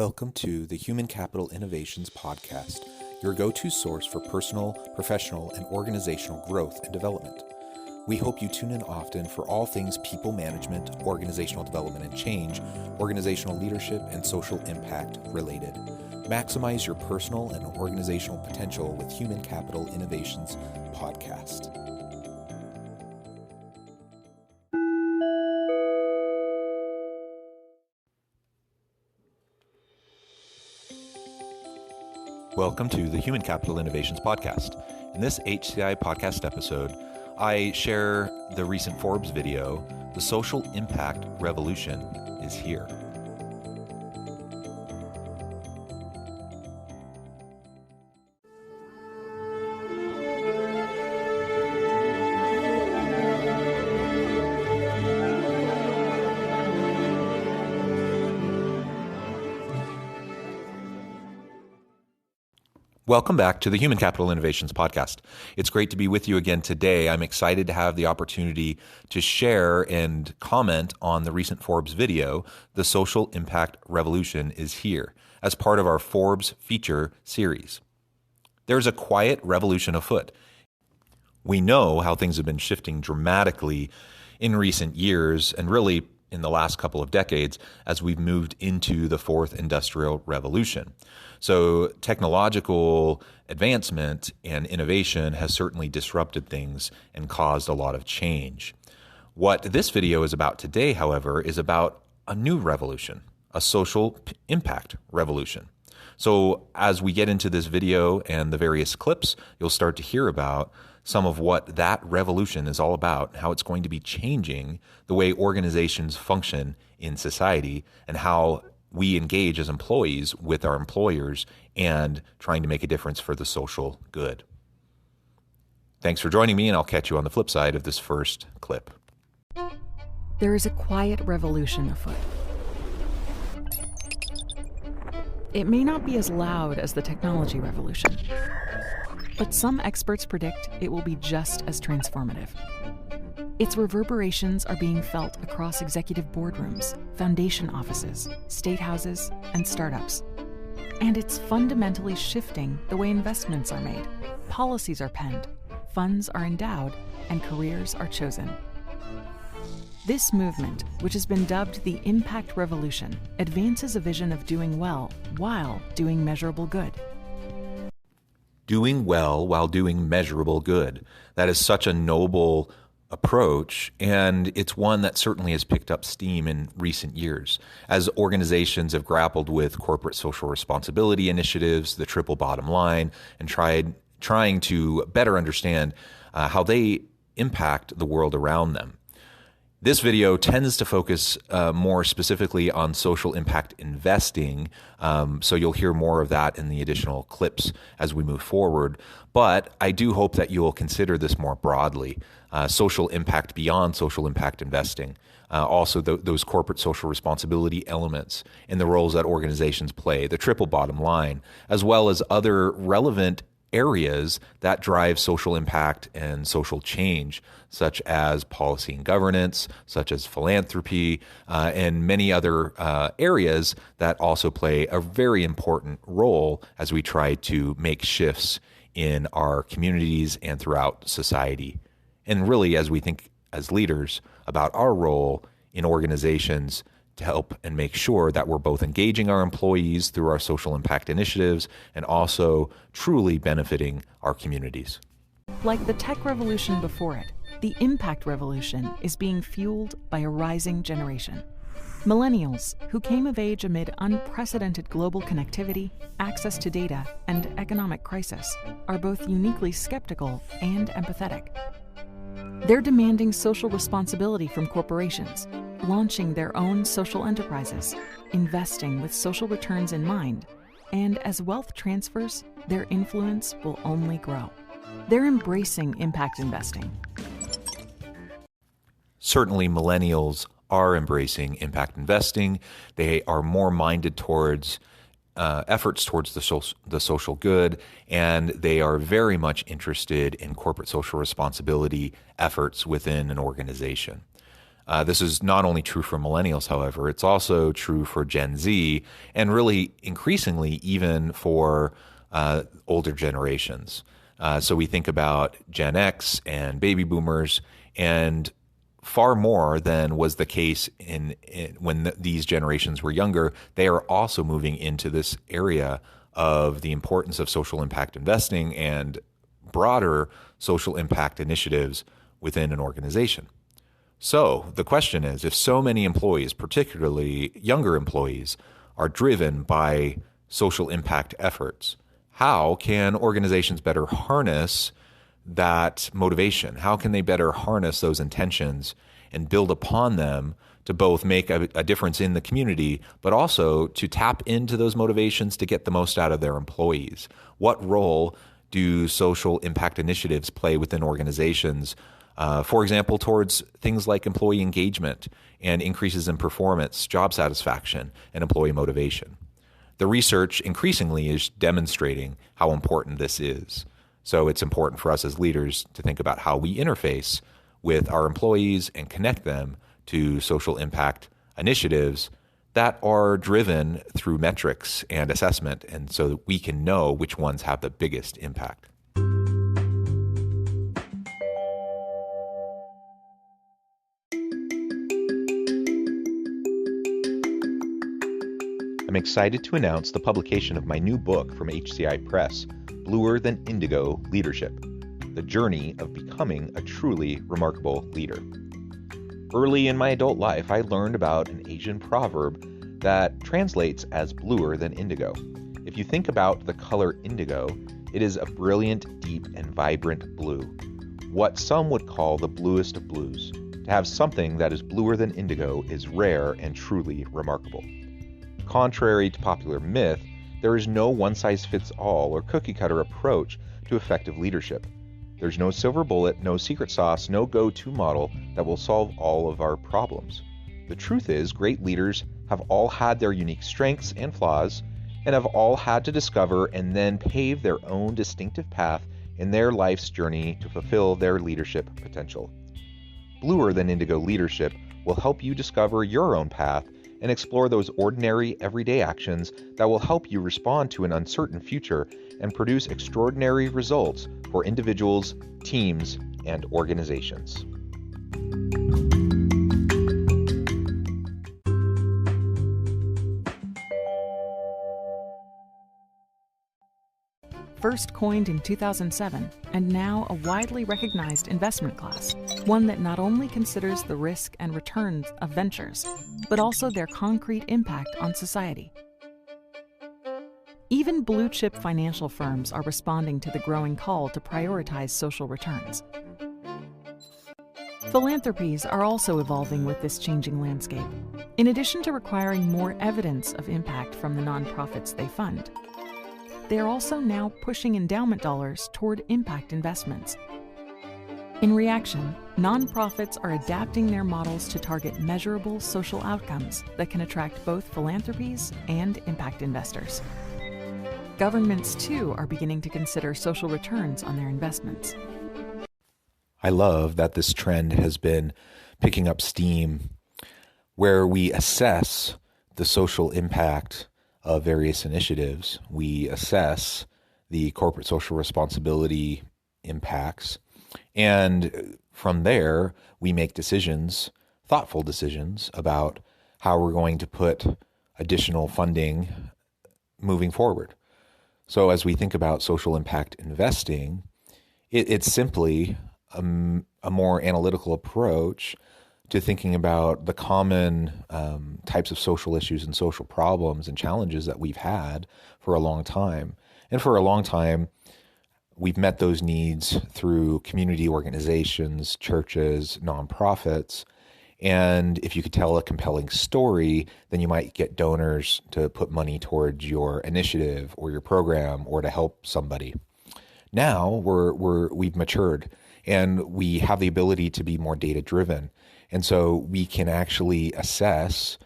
Welcome to the Human Capital Innovations Podcast, your go-to source for personal, professional, and organizational growth and development. We hope you tune in often for all things people management, organizational development and change, organizational leadership, and social impact related. Maximize your personal and organizational potential with Human Capital Innovations Podcast. Welcome to the Human Capital Innovations Podcast. In this HCI podcast episode, I share the recent Forbes video, The Social Impact Revolution is Here. Welcome back to the Human Capital Innovations Podcast. It's great to be with you again today. I'm excited to have the opportunity to share and comment on the recent Forbes video, The Social Impact Revolution is Here, as part of our Forbes feature series. There's a quiet revolution afoot. We know how things have been shifting dramatically in recent years and really in the last couple of decades as we've moved into the fourth industrial revolution. So technological advancement and innovation has certainly disrupted things and caused a lot of change. What this video is about today, however, is about a new revolution, a social impact revolution. So as we get into this video and the various clips, you'll start to hear about some of what that revolution is all about, how it's going to be changing the way organizations function in society and how we engage as employees with our employers and trying to make a difference for the social good. Thanks for joining me, and I'll catch you on the flip side of this first clip. There is a quiet revolution afoot. It may not be as loud as the technology revolution, but some experts predict it will be just as transformative. Its reverberations are being felt across executive boardrooms, foundation offices, statehouses, and startups. And it's fundamentally shifting the way investments are made, policies are penned, funds are endowed, and careers are chosen. This movement, which has been dubbed the Impact Revolution, advances a vision of doing well while doing measurable good. Doing well while doing measurable good. That is such a noble approach, and it's one that certainly has picked up steam in recent years as organizations have grappled with corporate social responsibility initiatives, the triple bottom line, and trying to better understand how they impact the world around them. This video tends to focus more specifically on social impact investing, so you'll hear more of that in the additional clips as we move forward. But I do hope that you will consider this more broadly, social impact beyond social impact investing, also those corporate social responsibility elements and the roles that organizations play, the triple bottom line, as well as other relevant areas that drive social impact and social change, such as policy and governance, such as philanthropy, and many other areas that also play a very important role as we try to make shifts in our communities and throughout society. And really, as we think as leaders about our role in organizations to help and make sure that we're both engaging our employees through our social impact initiatives and also truly benefiting our communities. Like the tech revolution before it, the impact revolution is being fueled by a rising generation. Millennials, who came of age amid unprecedented global connectivity, access to data, and economic crisis, are both uniquely skeptical and empathetic. They're demanding social responsibility from corporations, launching their own social enterprises, investing with social returns in mind, and as wealth transfers, their influence will only grow. They're embracing impact investing. Certainly, millennials are embracing impact investing. They are more minded towards efforts towards the social good, and they are very much interested in corporate social responsibility efforts within an organization. This is not only true for millennials, however, it's also true for Gen Z, and really increasingly even for older generations. So we think about Gen X and baby boomers, and far more than was the case when these generations were younger, they are also moving into this area of the importance of social impact investing and broader social impact initiatives within an organization. So the question is, if so many employees, particularly younger employees, are driven by social impact efforts, how can organizations better harness that motivation? How can they better harness those intentions and build upon them to both make a difference in the community, but also to tap into those motivations to get the most out of their employees? What role do social impact initiatives play within organizations, for example, towards things like employee engagement and increases in performance, job satisfaction, and employee motivation? The research increasingly is demonstrating how important this is. So it's important for us as leaders to think about how we interface with our employees and connect them to social impact initiatives that are driven through metrics and assessment, and so that we can know which ones have the biggest impact. I'm excited to announce the publication of my new book from HCI Press, Bluer Than Indigo Leadership: The Journey of Becoming a Truly Remarkable Leader. Early in my adult life, I learned about an Asian proverb that translates as bluer than indigo. If you think about the color indigo, it is a brilliant, deep, and vibrant blue, what some would call the bluest of blues. To have something that is bluer than indigo is rare and truly remarkable. Contrary to popular myth, there is no one-size-fits-all or cookie-cutter approach to effective leadership. There's no silver bullet, no secret sauce, no go-to model that will solve all of our problems. The truth is, great leaders have all had their unique strengths and flaws, and have all had to discover and then pave their own distinctive path in their life's journey to fulfill their leadership potential. Bluer Than Indigo Leadership will help you discover your own path and explore those ordinary, everyday actions that will help you respond to an uncertain future and produce extraordinary results for individuals, teams, and organizations. First coined in 2007, and now a widely recognized investment class, one that not only considers the risk and returns of ventures, but also their concrete impact on society. Even blue-chip financial firms are responding to the growing call to prioritize social returns. Philanthropies are also evolving with this changing landscape. In addition to requiring more evidence of impact from the nonprofits they fund, they are also now pushing endowment dollars toward impact investments. In reaction, nonprofits are adapting their models to target measurable social outcomes that can attract both philanthropies and impact investors. Governments, too, are beginning to consider social returns on their investments. I love that this trend has been picking up steam, where we assess the social impact of various initiatives. We assess the corporate social responsibility impacts, and from there, we make decisions, thoughtful decisions, about how we're going to put additional funding moving forward. So as we think about social impact investing, it's simply a more analytical approach to thinking about the common types of social issues and social problems and challenges that we've had for a long time. And for a long time, we've met those needs through community organizations, churches, nonprofits. And if you could tell a compelling story, then you might get donors to put money towards your initiative or your program or to help somebody. Now we've matured and we have the ability to be more data-driven. And so we can actually assess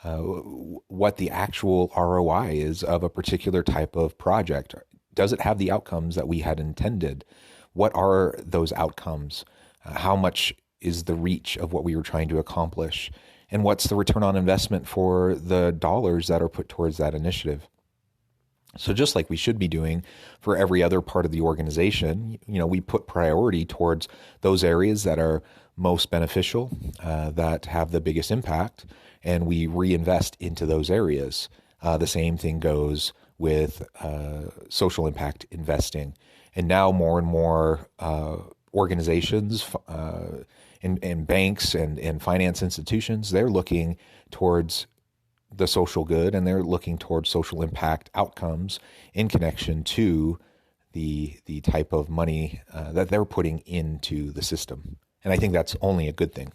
what the actual ROI is of a particular type of project. Does it have the outcomes that we had intended? What are those outcomes? How much is the reach of what we were trying to accomplish? And what's the return on investment for the dollars that are put towards that initiative? So just like we should be doing for every other part of the organization, we put priority towards those areas that are most beneficial, that have the biggest impact, and we reinvest into those areas. The same thing goes with social impact investing. And now more and more organizations and banks and finance institutions, they're looking towards the social good, and they're looking towards social impact outcomes in connection to the type of money that they're putting into the system. And I think that's only a good thing.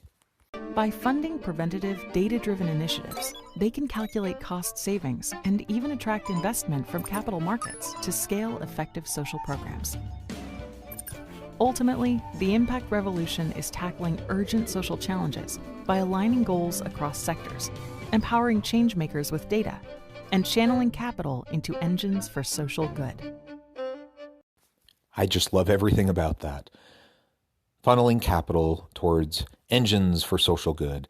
By funding preventative, data-driven initiatives, they can calculate cost savings and even attract investment from capital markets to scale effective social programs. Ultimately, the impact revolution is tackling urgent social challenges by aligning goals across sectors, empowering changemakers with data, and channeling capital into engines for social good. I just love everything about that. Funneling capital towards engines for social good,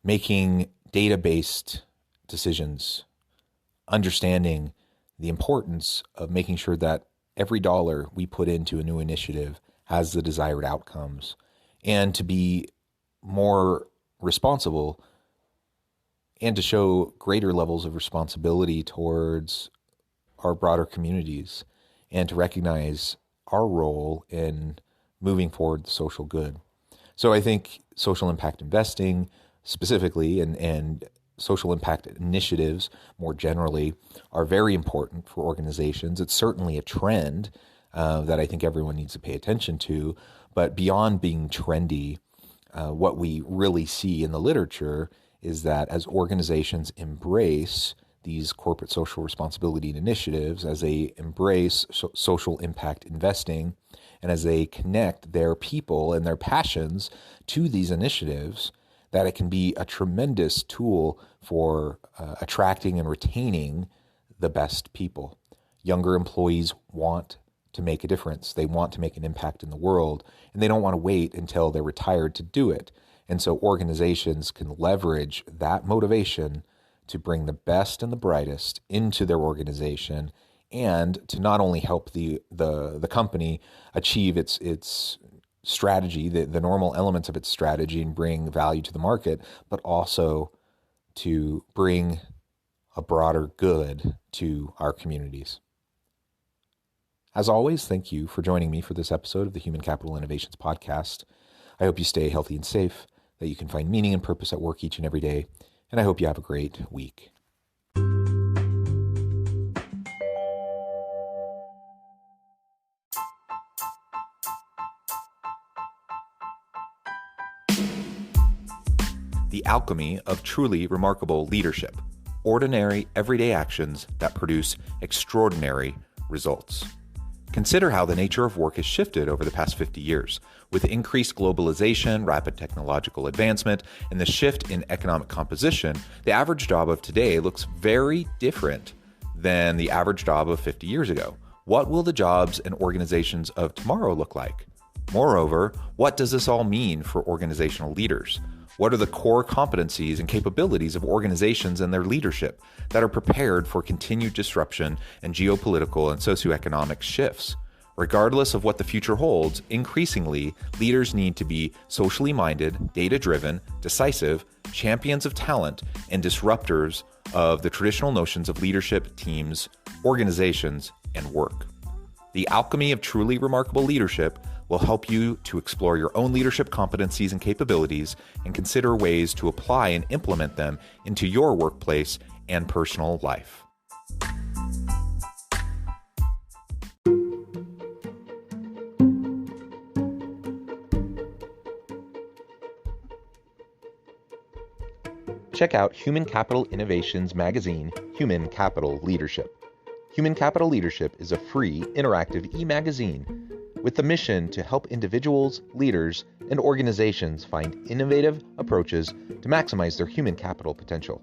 making data-based decisions, understanding the importance of making sure that every dollar we put into a new initiative has the desired outcomes, and to be more responsible and to show greater levels of responsibility towards our broader communities, and to recognize our role in moving forward the social good. So I think social impact investing specifically and social impact initiatives more generally are very important for organizations. It's certainly a trend that I think everyone needs to pay attention to. But beyond being trendy, what we really see in the literature is that as organizations embrace these corporate social responsibility initiatives, as they embrace social impact investing, and as they connect their people and their passions to these initiatives, that it can be a tremendous tool for attracting and retaining the best people. Younger employees want to make a difference. They want to make an impact in the world, and they don't want to wait until they're retired to do it. And so organizations can leverage that motivation to bring the best and the brightest into their organization, and to not only help the company achieve its strategy, the normal elements of its strategy, and bring value to the market, but also to bring a broader good to our communities. As always, thank you for joining me for this episode of the Human Capital Innovations Podcast. I hope you stay healthy and safe, that you can find meaning and purpose at work each and every day, and I hope you have a great week. The alchemy of truly remarkable leadership. Ordinary, everyday actions that produce extraordinary results. Consider how the nature of work has shifted over the past 50 years. With increased globalization, rapid technological advancement, and the shift in economic composition, the average job of today looks very different than the average job of 50 years ago. What will the jobs and organizations of tomorrow look like? Moreover, what does this all mean for organizational leaders? What are the core competencies and capabilities of organizations and their leadership that are prepared for continued disruption and geopolitical and socioeconomic shifts? Regardless of what the future holds, increasingly, leaders need to be socially minded, data-driven, decisive, champions of talent, and disruptors of the traditional notions of leadership, teams, organizations, and work. The alchemy of truly remarkable leadership will help you to explore your own leadership competencies and capabilities, and consider ways to apply and implement them into your workplace and personal life. Check out Human Capital Innovations magazine, Human Capital Leadership. Human Capital Leadership is a free, interactive e-magazine with the mission to help individuals, leaders, and organizations find innovative approaches to maximize their human capital potential.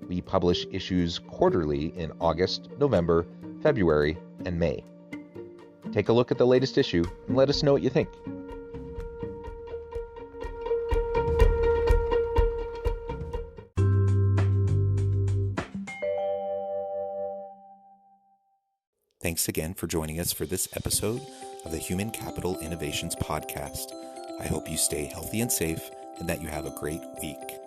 We publish issues quarterly in August, November, February, and May. Take a look at the latest issue and let us know what you think. Thanks again for joining us for this episode of the Human Capital Innovations Podcast. I hope you stay healthy and safe and that you have a great week.